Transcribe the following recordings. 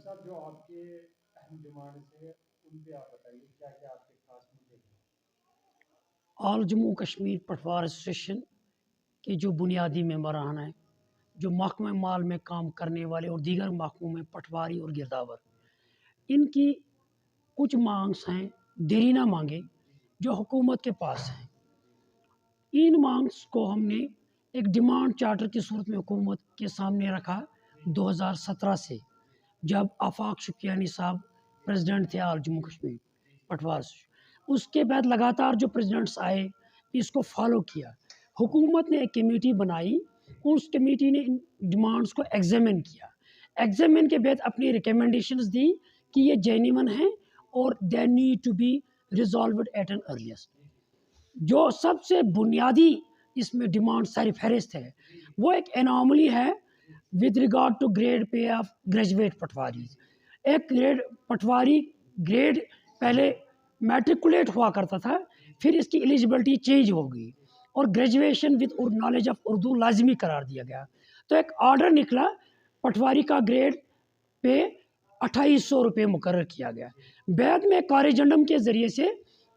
صاحب جو آپ کے اہم ڈیمانڈ سے ان پہ آپ بتائیے کیا کیا آپ کے خاص مدعے ہیں؟ آل جموں کشمیر پٹوار ایسوسیشن کے جو بنیادی ممبران ہیں، جو محکمہ مال میں کام کرنے والے اور دیگر محکموں میں پٹواری اور گرداور، ان کی کچھ مانگس ہیں، دیرینہ مانگیں جو حکومت کے پاس ہیں۔ ان مانگس کو ہم نے ایک ڈیمانڈ چارٹر کی صورت میں حکومت کے سامنے رکھا 2017 سے، جب آفاق شکیانی صاحب پریزیڈنٹ تھے آل جموں کشمیر پٹوار ایسوسیشن۔ اس کے بعد لگاتار جو پریزیڈنٹس آئے اس کو فالو کیا۔ حکومت نے ایک کمیٹی بنائی، اس کمیٹی نے ان ڈیمانڈس کو ایگزامن کیا۔ ایگزامن کے بعد اپنی ریکمنڈیشنز دی کہ یہ جینیون ہیں اور they need to be resolved at an earliest. جو سب سے بنیادی اس میں ڈیمانڈ سر فہرست ہے وہ ایک انوملی ہے with regard to grade pay of graduate patwaris. ایک گریڈ پٹواری گریڈ پہلے میٹریکولیٹ ہوا کرتا تھا، پھر اس کی ایلیجبلٹی چینج ہو گئی اور graduation with knowledge of Urdu لازمی قرار دیا گیا۔ تو ایک آرڈر نکلا، پٹواری کا گریڈ پہ 2800 روپے مقرر کیا گیا۔ بعد میں کارجنڈم کے ذریعے سے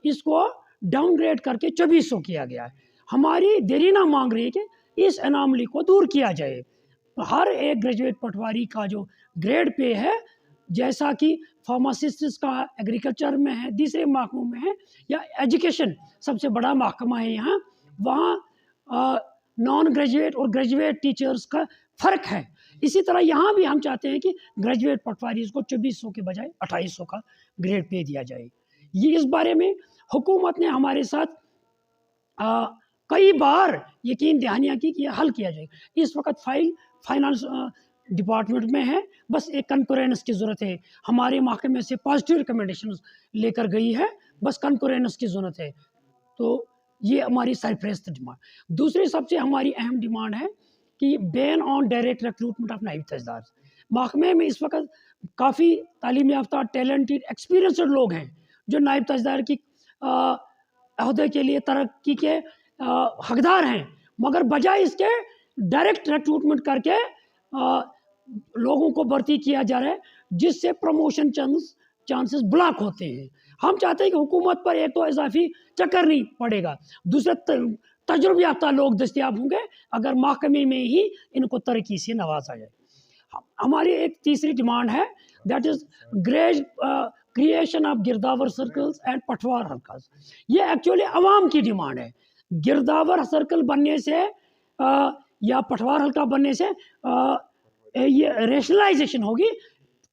اس کو ڈاؤن گریڈ کر کے 2400 کیا گیا۔ ہماری دیرینہ مانگ رہی ہے کہ اس اناملی کو دور کیا جائے۔ ہر ایک گریجویٹ پٹواری کا جو گریڈ پے ہے، جیسا کہ فارماسسٹس کا ایگریکلچر میں ہے، دوسرے محکموں میں ہے، یا ایجوکیشن سب سے بڑا محکمہ ہے یہاں، وہاں نان گریجویٹ اور گریجویٹ ٹیچرز کا فرق ہے۔ اسی طرح یہاں بھی ہم چاہتے ہیں کہ گریجویٹ پٹواریز کو 2400 کے بجائے 2800 کا گریڈ پے دیا جائے۔ یہ اس بارے میں حکومت نے ہمارے ساتھ کئی بار یقین دہانیاں کی کہ یہ حل کیا جائے۔ اس وقت فائل فائنانس ڈپارٹمنٹ میں ہے، بس ایک کنکورینس کی ضرورت ہے۔ ہمارے محکمے سے پازیٹیو ریکمنڈیشنز لے کر گئی ہے، بس کنکورینس کی ضرورت ہے۔ تو یہ ہماری سرفہرست ڈیمانڈ۔ دوسری سب سے ہماری اہم ڈیمانڈ ہے کہ بین آن ڈائریکٹ ریکروٹمنٹ آف نائب تحصیلدار۔ محکمے میں اس وقت کافی تعلیم یافتہ، ٹیلنٹڈ، ایکسپیرینسڈ لوگ ہیں جو نائب تحصیلدار کی عہدے کے لیے ترقی کے حقدار ہیں، مگر بجائے اس کے ڈائریکٹ ریکروٹمنٹ کر کے لوگوں کو بھرتی کیا جا رہا ہے، جس سے پروموشن چانسز بلاک ہوتے ہیں۔ ہم چاہتے ہیں کہ حکومت پر ایک تو اضافی چکر نہیں پڑے گا، دوسرے تجربہ یافتہ لوگ دستیاب ہوں گے اگر محکمے میں ہی ان کو ترقی سے نوازا جائے۔ ہماری ایک تیسری ڈیمانڈ ہے، that is creation of girdawar circles and patwar حلقاز۔ یہ ایکچولی عوام کی ڈیمانڈ ہے۔ گرداور سرکل بننے سے یا پٹوار حلقہ بننے سے یہ ریشنلائزیشن ہوگی،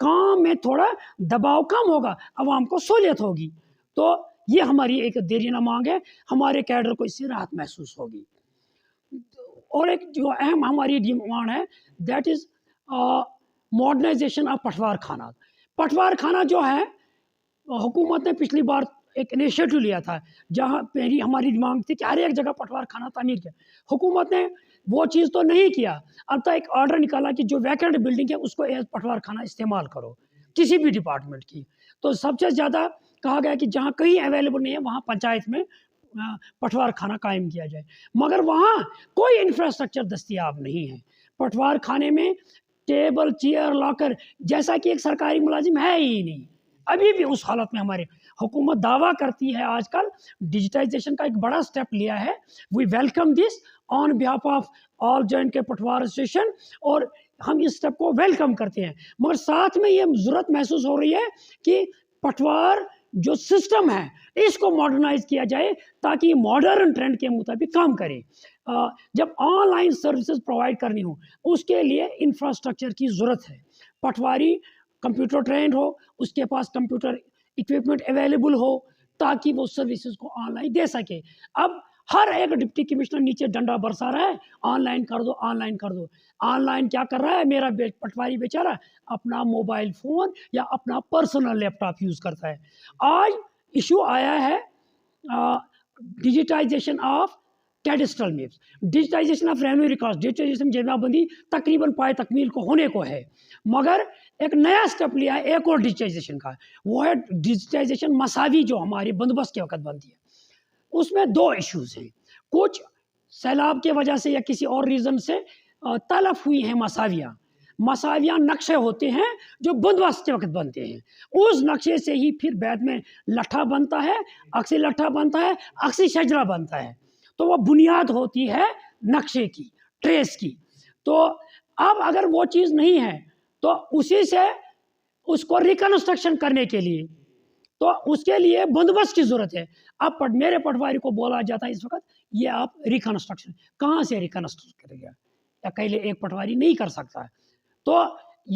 کام میں تھوڑا دباؤ کم ہوگا، عوام کو سہولیت ہوگی۔ تو یہ ہماری ایک دیرینہ مانگ ہے، ہمارے کیڈر کو اس سے راحت محسوس ہوگی۔ اور ایک جو اہم ہماری ڈیمانڈ ہے، دیٹ از ماڈرنائزیشن آف پٹوار خانہ۔ پٹوار خانہ جو ہے، حکومت نے پچھلی بار ایک انیشیٹو لیا تھا، جہاں پہلی ہماری مانگ تھی کہ ہر ایک جگہ پٹوار خانہ تعمیر کیا۔ حکومت نے وہ چیز تو نہیں کیا، اب تک ایک آرڈر نکالا کہ جو ویکنٹ بلڈنگ ہے اس کو ایز پٹوار خانہ استعمال کرو کسی بھی ڈپارٹمنٹ کی۔ تو سب سے زیادہ کہا گیا کہ جہاں کہیں اویلیبل نہیں ہے وہاں پنچایت میں پٹوار خانہ قائم کیا جائے، مگر وہاں کوئی انفراسٹرکچر دستیاب نہیں ہے۔ پٹوار خانے میں ٹیبل، چیئر، لاکر جیسا کہ ایک سرکاری ملازم ہے ہی نہیں۔ ابھی بھی اس حالت میں ہمارے حکومت دعویٰ کرتی ہے آج کل ڈیجیٹائزیشن کا ایک بڑا سٹیپ لیا ہے، we welcome this on behalf of all joint کے پٹوار ایسوسیشن، اور ہم اس سٹیپ کو ویلکم کرتے ہیں، مگر ساتھ میں یہ ضرورت محسوس ہو رہی ہے کہ پٹوار جو سسٹم ہے اس کو ماڈرنائز کیا جائے تاکہ یہ ماڈرن ٹرینڈ کے مطابق کام کرے۔ جب آن لائن سروسز پرووائڈ کرنی ہوں اس کے لیے انفراسٹرکچر کی ضرورت ہے۔ پٹواری کمپیوٹر ٹرینڈ ہو، اس کے پاس کمپیوٹر اکوپمنٹ اویلیبل ہو تاکہ وہ سروسز کو آن لائن دے سکے۔ اب ہر ایک ڈپٹی کمشنر نیچے ڈنڈا برسا رہا ہے، آن لائن کر دو، آن لائن کر دو۔ آن لائن کیا کر رہا ہے میرا پٹواری بیچارہ؟ اپنا موبائل فون یا اپنا پرسنل لیپ ٹاپ یوز کرتا ہے۔ آج ایشو آیا ہے digitization of cadastral maps, digitization of revenue record, digitization jamabandi تقریباً پائے تکمیل کو ہونے کو ہے، مگر ایک نیا سٹیپ لیا ہے ایک اور ڈیجیٹائزیشن کا، وہ ہے ڈیجیٹائزیشن مساوی جو ہمارے بندوبست کے وقت بنتی ہے۔ اس میں دو ایشوز ہیں، کچھ سیلاب کے وجہ سے یا کسی اور ریزن سے تلف ہوئی ہیں مساویاں، مساویہ نقشے ہوتے ہیں جو بندوبست کے وقت بنتے ہیں، اس نقشے سے ہی پھر بعد میں لٹھا بنتا ہے، عکسی لٹھا بنتا ہے، عکسی شجرہ بنتا ہے، تو وہ بنیاد ہوتی ہے نقشے کی، ٹریس کی۔ تو اب اگر وہ چیز نہیں ہے تو اسی سے اس کو ریکنسٹرکشن کرنے کے لیے تو اس کے لیے بندوبست کی ضرورت ہے۔ اب میرے پٹواری کو بولا جاتا ہے اس وقت یہ آپ ریکنسٹرکشن کہاں سے ریکنسٹرکٹ کرے گا، اکیلے ایک پٹواری نہیں کر سکتا ہے۔ تو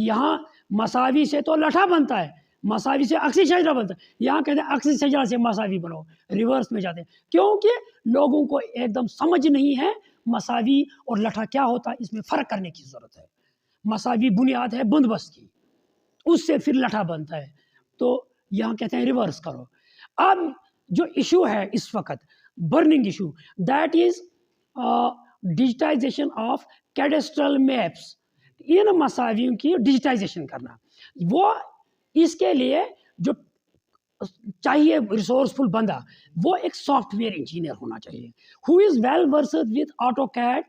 یہاں مساوی سے تو لٹھا بنتا ہے، مساوی سے عکسی شجرہ بنتا ہے، یہاں کہتے ہیں عکسی شجرہ سے مساوی بناؤ، ریورس میں جاتے ہیں، کیونکہ لوگوں کو ایک دم سمجھ نہیں ہے مساوی اور لٹھا کیا ہوتا ہے، اس میں فرق کرنے کی ضرورت ہے۔ مساوی بنیاد ہے بندوبست کی، اس سے پھر لٹھا بنتا ہے، تو یہاں کہتے ہیں ریورس کرو۔ اب جو ایشو ہے اس وقت burning issue, that is digitization of cadastral maps, ان مساویوں کی ڈیجیٹائزیشن کرنا۔ وہ اس کے لیے جو چاہیے ریسورسفل بندہ، وہ ایک سافٹ ویئر انجینئر ہونا چاہیے ہو از ویل ورسڈ ود آٹو کیڈ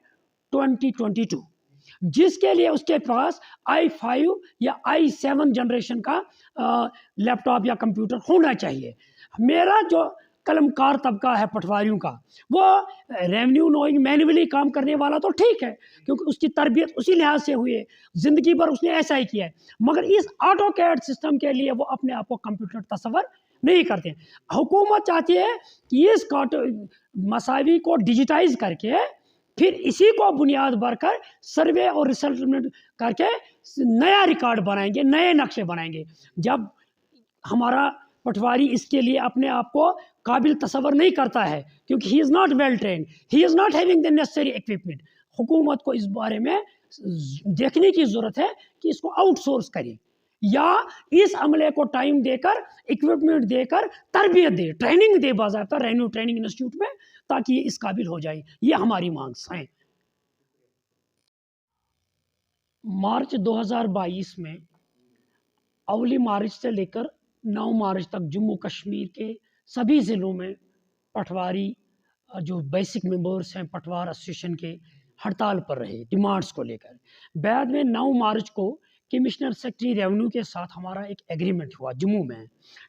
2022، جس کے لیے اس کے پاس i5 یا i7 جنریشن کا لیپ ٹاپ یا کمپیوٹر ہونا چاہیے۔ میرا جو قلم کار طبقہ ہے پٹواریوں کا، وہ ریونیو نوئنگ مینولی کام کرنے والا تو ٹھیک ہے، کیونکہ اس کی تربیت اسی لحاظ سے ہوئی ہے، زندگی بھر اس نے ایسا ہی کیا ہے، مگر اس آٹو کیڈ سسٹم کے لیے وہ اپنے آپ کو کمپیوٹر تصور نہیں کرتے۔ حکومت چاہتی ہے کہ اس مساوی کو ڈیجیٹائز کر کے پھر اسی کو بنیاد بھر کر سروے اور ریسلٹمنٹ کر کے نیا ریکارڈ بنائیں گے، نئے نقشے بنائیں گے۔ جب ہمارا پٹواری اس کے لیے اپنے آپ کو قابل تصور نہیں کرتا ہے، کیونکہ he is not well trained, he is not having the necessary equipment, حکومت کو اس بارے میں دیکھنے کی ضرورت ہے کہ اس کو آؤٹ سورس کرے، یا اس عملے کو ٹائم دے کر، اکوپمنٹ دے کر تربیت دے، ٹریننگ دے باضابطہ ریونیو ٹریننگ انسٹیٹیوٹ میں، تاکہ یہ اس قابل ہو جائے۔ یہ ہماری مانگ ہیں۔ مارچ 2022 میں اولی مارچ سے لے کر 9 مارچ تک جموں کشمیر کے سبھی ضلعوں میں پٹواری جو بیسک ممبرس ہیں پٹوار ایسوسیشن کے ہڑتال پر رہے ڈیمانڈس کو لے کر۔ بعد میں 9 مارچ کو کمشنر سیکرٹری ریونیو کے ساتھ ہمارا ایک ایگریمنٹ ہوا جموں میں،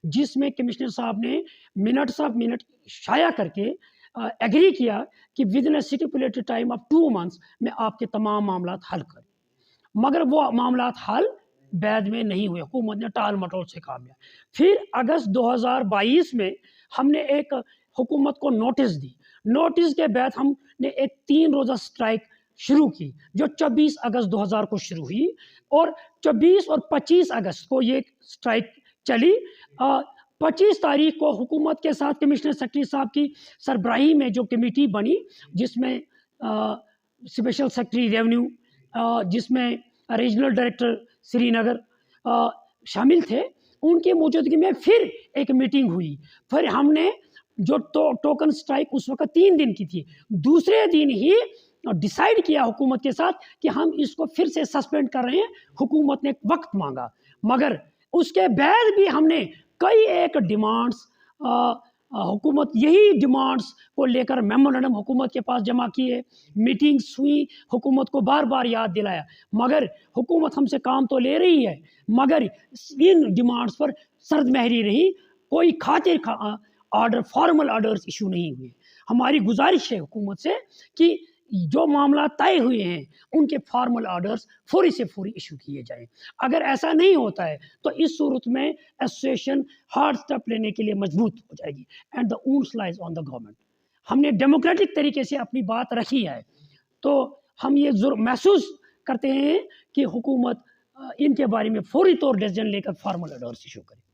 جس میں کمشنر صاحب نے منٹ شائع کر کے ایگری کیا کہ ودن اے اسٹیپولیٹڈ ٹائم آف 2 months میں آپ کے تمام معاملات حل کریں، مگر وہ معاملات حل بعد میں نہیں ہوئے، حکومت نے ٹال مٹول سے کام لیا۔ پھر اگست 2022 میں ہم نے ایک حکومت کو نوٹس دی، نوٹس کے بعد ہم نے ایک 3 روزہ سٹرائک شروع کی، جو 24 اگست 2000 کو شروع ہوئی، اور 24 اور 25 اگست کو یہ سٹرائک چلی۔ 25 تاریخ کو حکومت کے ساتھ کمشنر سیکرٹری صاحب کی سربراہی میں جو کمیٹی بنی، جس میں اسپیشل سیکرٹری ریونیو، جس میں ریجنل ڈائریکٹر سری نگر شامل تھے، ان کی موجودگی میں پھر ایک میٹنگ ہوئی۔ پھر ہم نے جو ٹوکن سٹرائک اس وقت 3 دن کی تھی، دوسرے دن ہی ڈیسائیڈ کیا حکومت کے ساتھ کہ ہم اس کو پھر سے سسپینڈ کر رہے ہیں۔ حکومت نے وقت مانگا، مگر اس کے بعد بھی ہم نے کئی ایک ڈیمانڈس حکومت یہی ڈیمانڈس کو لے کر میمورنڈم حکومت کے پاس جمع کیے، میٹنگس ہوئی، حکومت کو بار بار یاد دلایا، مگر حکومت ہم سے کام تو لے رہی ہے، مگر ان ڈیمانڈس پر سرد مہری رہی، کوئی خاطر آرڈر، فارمل آرڈرز ایشو نہیں ہوئے۔ ہماری گزارش ہے حکومت سے کہ جو معاملات طے ہوئے ہیں ان کے فارمل آرڈرز فوری سے فوری ایشو کیے جائیں۔ اگر ایسا نہیں ہوتا ہے تو اس صورت میں ایسوسیشن ہارڈ سٹیپ لینے کے لیے مجبور ہو جائے گی، and the onus lies on the government. ہم نے ڈیموکریٹک طریقے سے اپنی بات رکھی ہے، تو ہم یہ محسوس کرتے ہیں کہ حکومت ان کے بارے میں فوری طور ڈیسیژن لے کر فارمل آرڈرز ایشو کرے۔